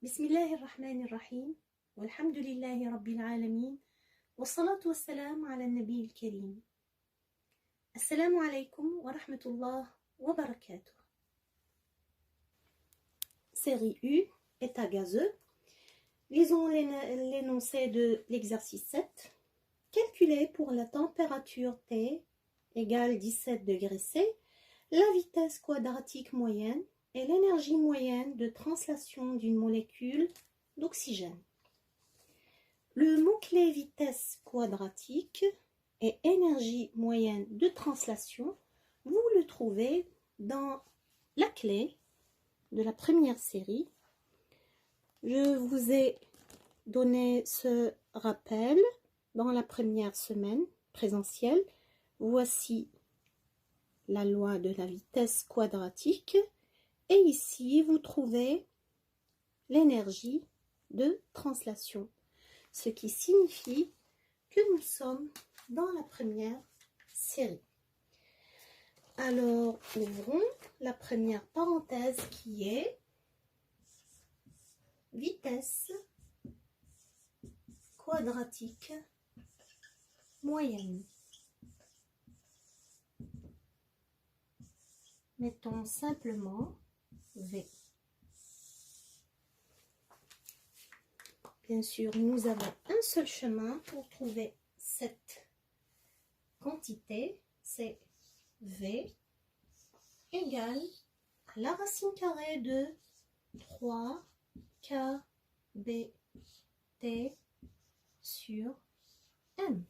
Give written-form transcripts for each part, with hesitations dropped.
بسم الله الرحمن الرحيم والحمد لله رب العالمين والصلاة والسلام على النبي الكريم. السلام عليكم ورحمة الله وبركاته. Série U, état gazeux. Lisons l'énoncé de l'exercice 7. Calculez pour la température T égale 17 degrés C, la vitesse quadratique moyenne et l'énergie moyenne de translation d'une molécule d'oxygène. Le mot-clé vitesse quadratique et énergie moyenne de translation, vous le trouvez dans la clé de la première série. Je vous ai donné ce rappel dans la première semaine présentielle. Voici la loi de la vitesse quadratique. Et ici, vous trouvez l'énergie de translation, ce qui signifie que nous sommes dans la première série. Alors, ouvrons la première parenthèse qui est vitesse quadratique moyenne. Mettons simplement V. Bien sûr, nous avons un seul chemin pour trouver cette quantité, c'est V égale à la racine carrée de 3 kBT sur M.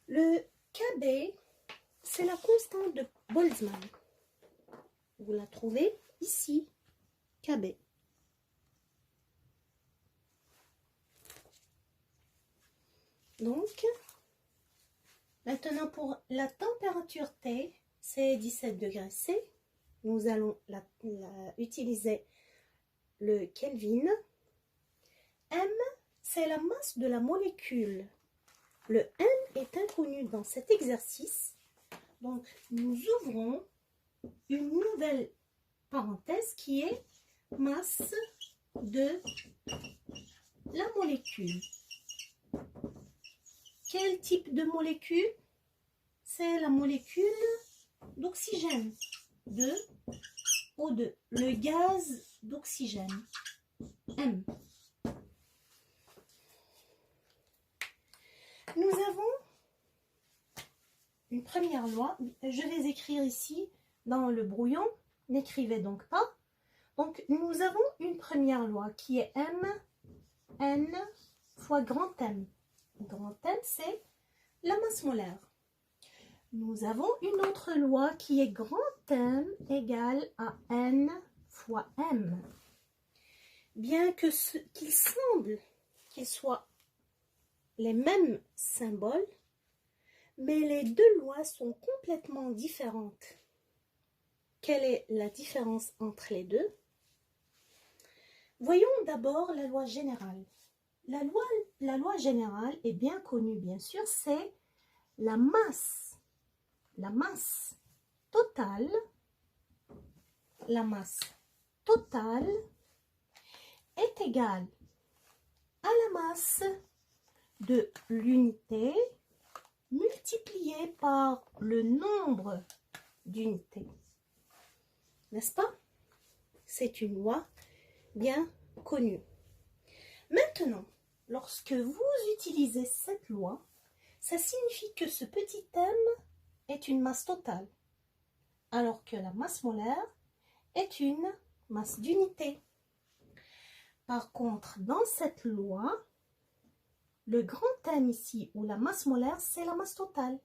Le KB, c'est la constante de Boltzmann. Vous la trouvez ici, KB. Donc, maintenant pour la température T, c'est 17 degrés C. Nous allons utiliser le Kelvin. M, c'est la masse de la molécule. Le M est inconnu dans cet exercice. Donc, nous ouvrons une nouvelle parenthèse qui est masse de la molécule. Quel type de molécule? C'est la molécule d'oxygène, de O2, le gaz d'oxygène, M. Nous avons une première loi, je vais écrire ici dans le brouillon, n'écrivez donc pas. Donc nous avons une première loi qui est M, N fois grand M. Grand M, c'est la masse molaire. Nous avons une autre loi qui est grand M égale à N fois M. Bien que qu'il semble qu'ils soient les mêmes symboles, mais les deux lois sont complètement différentes. Quelle est la différence entre les deux? Voyons d'abord la loi générale. La loi générale est bien connue, bien sûr, c'est la masse totale est égale à la masse de l'unité multipliée par le nombre d'unités. N'est-ce pas? C'est une loi bien connue. Maintenant, lorsque vous utilisez cette loi, ça signifie que ce petit m est une masse totale, alors que la masse molaire est une masse d'unité. Par contre, dans cette loi, le grand M ici, ou la masse molaire, c'est la masse totale.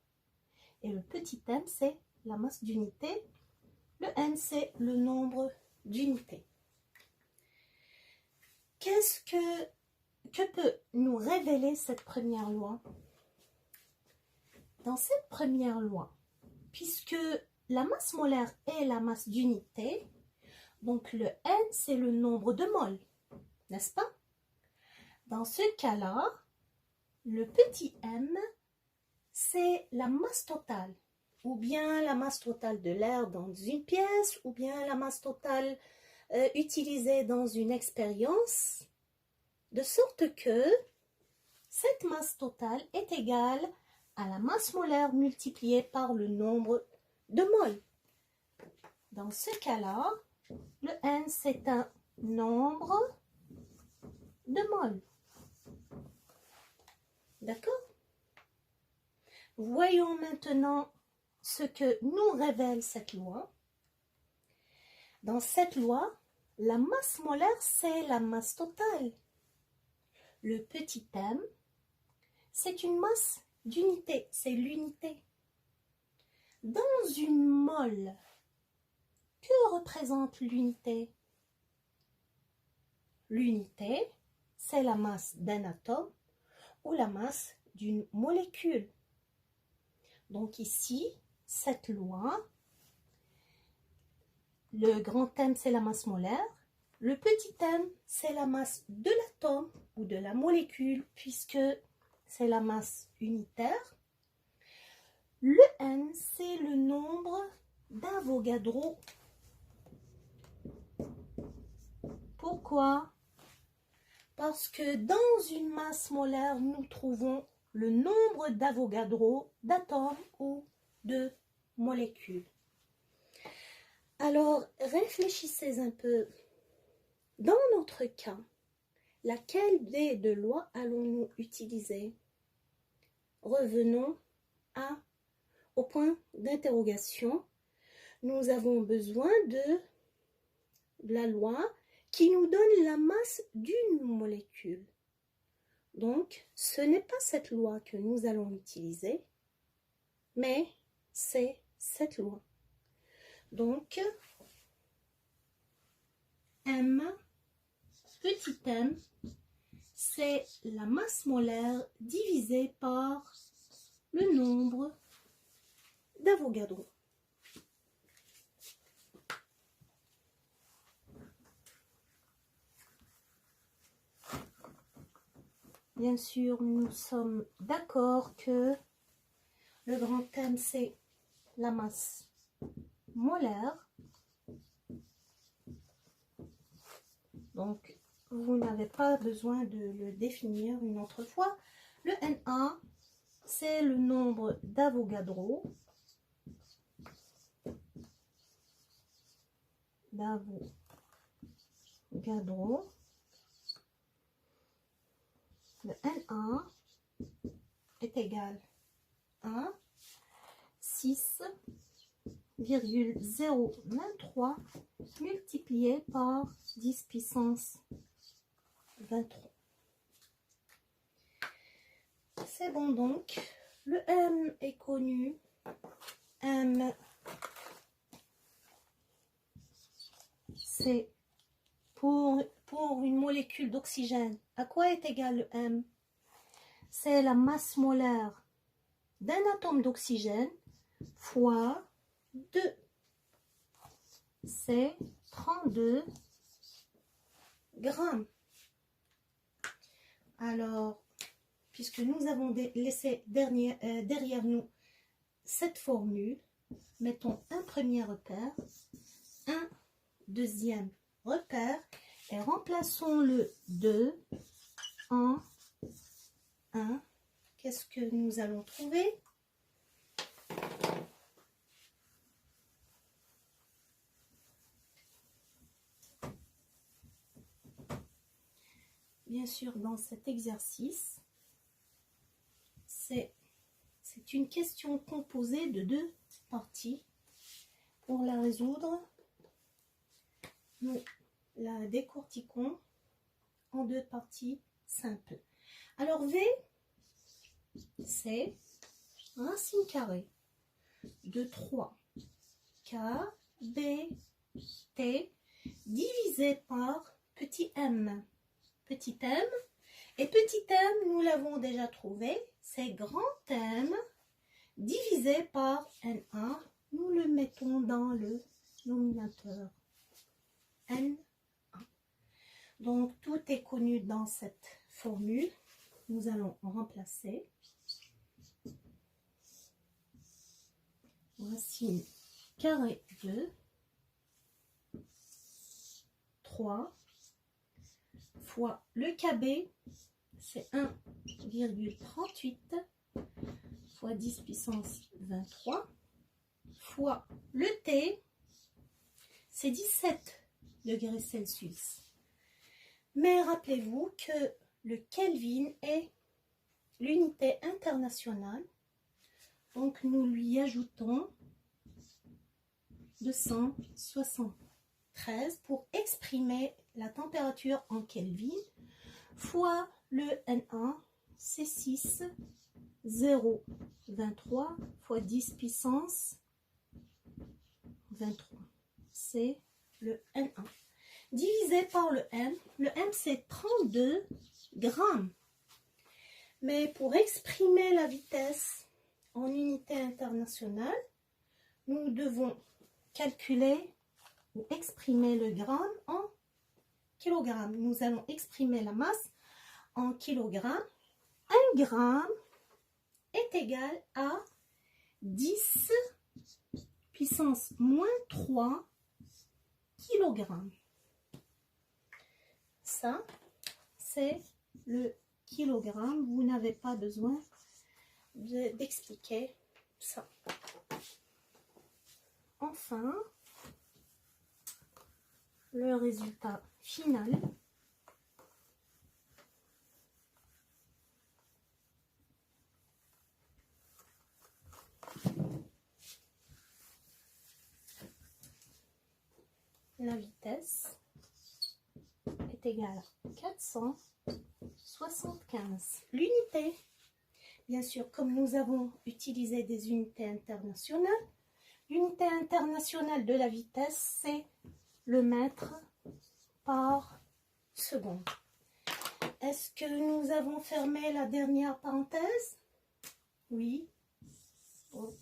Et le petit m, c'est la masse d'unité. Le n, c'est le nombre d'unités. Que peut nous révéler cette première loi? Dans cette première loi, puisque la masse molaire est la masse d'unité, donc le n, c'est le nombre de moles, n'est-ce pas? Dans ce cas-là, le petit m, c'est la masse totale, ou bien la masse totale de l'air dans une pièce, ou bien la masse totale utilisé dans une expérience, de sorte que cette masse totale est égale à la masse molaire multipliée par le nombre de moles. Dans ce cas-là, le N, c'est un nombre de moles. D'accord? Voyons maintenant ce que nous révèle cette loi. Dans cette loi, la masse molaire, c'est la masse totale. Le petit m, c'est une masse d'unité, c'est l'unité. Dans une mole, que représente l'unité? L'unité, c'est la masse d'un atome ou la masse d'une molécule. Donc ici, cette loi, le grand M, c'est la masse molaire. Le petit m, c'est la masse de l'atome ou de la molécule, puisque c'est la masse unitaire. Le n, c'est le nombre d'Avogadro. Pourquoi? Parce que dans une masse molaire, nous trouvons le nombre d'Avogadro d'atomes ou de molécules. Alors, réfléchissez un peu. Dans notre cas, laquelle des deux lois allons-nous utiliser? Revenons au point d'interrogation. Nous avons besoin de la loi qui nous donne la masse d'une molécule. Donc, ce n'est pas cette loi que nous allons utiliser, mais c'est cette loi. Donc, M, petit m, c'est la masse molaire divisée par le nombre d'Avogadro. Bien sûr, nous sommes d'accord que le grand M, c'est la masse molaire. Donc, vous n'avez pas besoin de le définir une autre fois. Le Na, c'est le nombre d'Avogadro. Le Na est égal à 6,023 multiplié par 10 puissance 23. C'est bon donc. Le M est connu. M, c'est pour une molécule d'oxygène. À quoi est égal le M? C'est la masse molaire d'un atome d'oxygène fois 2. C'est 32 grammes. Alors, puisque nous avons laissé derrière nous cette formule, mettons un premier repère, un deuxième repère et remplaçons le 2 en 1. Qu'est-ce que nous allons trouver? Bien sûr, dans cet exercice, c'est une question composée de 2 parties. Pour la résoudre, nous la décortiquons en 2 parties simples. Alors V, c'est racine carrée de 3 K, B, T divisé par petit m. Petit m, et petit m, nous l'avons déjà trouvé, c'est grand M divisé par Na. Nous le mettons dans le dénominateur. Na. Donc, tout est connu dans cette formule. Nous allons en remplacer. Racine carrée de 3 fois le KB, c'est 1,38 fois 10 puissance 23 fois le T, c'est 17 degrés Celsius. Mais rappelez-vous que le Kelvin est l'unité internationale, donc nous lui ajoutons 273 pour exprimer la température en Kelvin fois le N1, c'est 6, 0,23 fois 10 puissance 23, c'est le N1. Divisé par le M c'est 32 grammes. Mais pour exprimer la vitesse en unité internationale, nous devons calculer ou exprimer le gramme en kilogrammes. Nous allons exprimer la masse en kilogrammes. 1 gramme est égal à 10 puissance moins 3 kilogrammes. Ça, c'est le kilogramme. Vous n'avez pas besoin d'expliquer ça. Enfin, le résultat final. La vitesse est égale à 475. L'unité, bien sûr, comme nous avons utilisé des unités internationales, l'unité internationale de la vitesse, c'est le mètre par seconde. Est-ce que nous avons fermé la dernière parenthèse? Oui. Donc,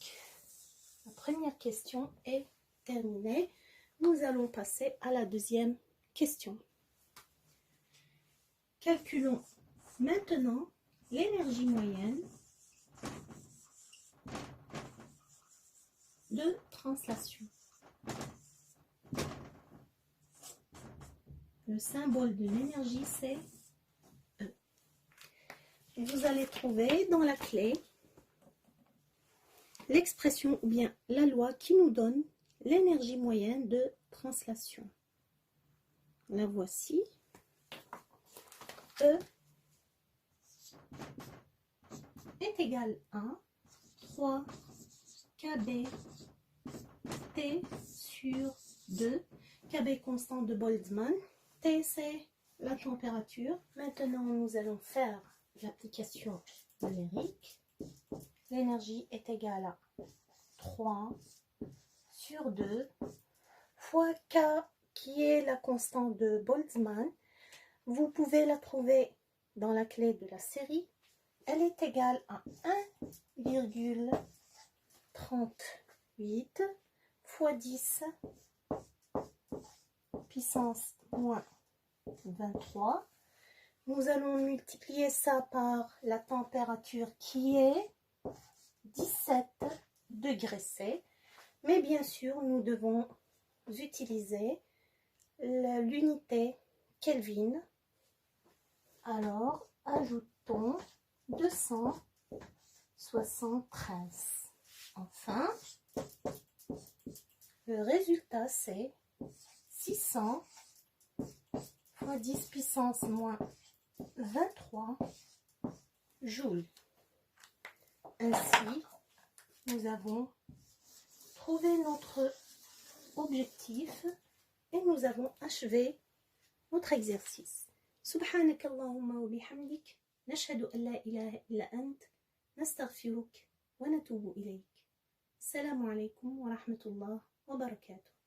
la première question est terminée. Nous allons passer à la deuxième question. Calculons maintenant l'énergie moyenne de translation. Le symbole de l'énergie, c'est E. Vous allez trouver dans la clé l'expression ou bien la loi qui nous donne l'énergie moyenne de translation. La voici. E est égal à 3 KB T sur 2. KB constant de Boltzmann. T, c'est la température. Maintenant, nous allons faire l'application numérique. L'énergie est égale à 3 sur 2 fois K, qui est la constante de Boltzmann. Vous pouvez la trouver dans la clé de la série. Elle est égale à 1,38 fois 10 puissance moins 23. Nous allons multiplier ça par la température qui est 17 degrés C. Mais bien sûr, nous devons utiliser l'unité Kelvin. Alors, ajoutons 273. Enfin, le résultat, c'est 600 fois 10 puissance moins 23 joules. Ainsi, nous avons trouvé notre objectif et nous avons achevé notre exercice. سبحانك اللهم وبحمدك نشهد أن لا إله إلا أنت نستغفرك ونتوب إليك. السلام عليكم ورحمة الله وبركاته.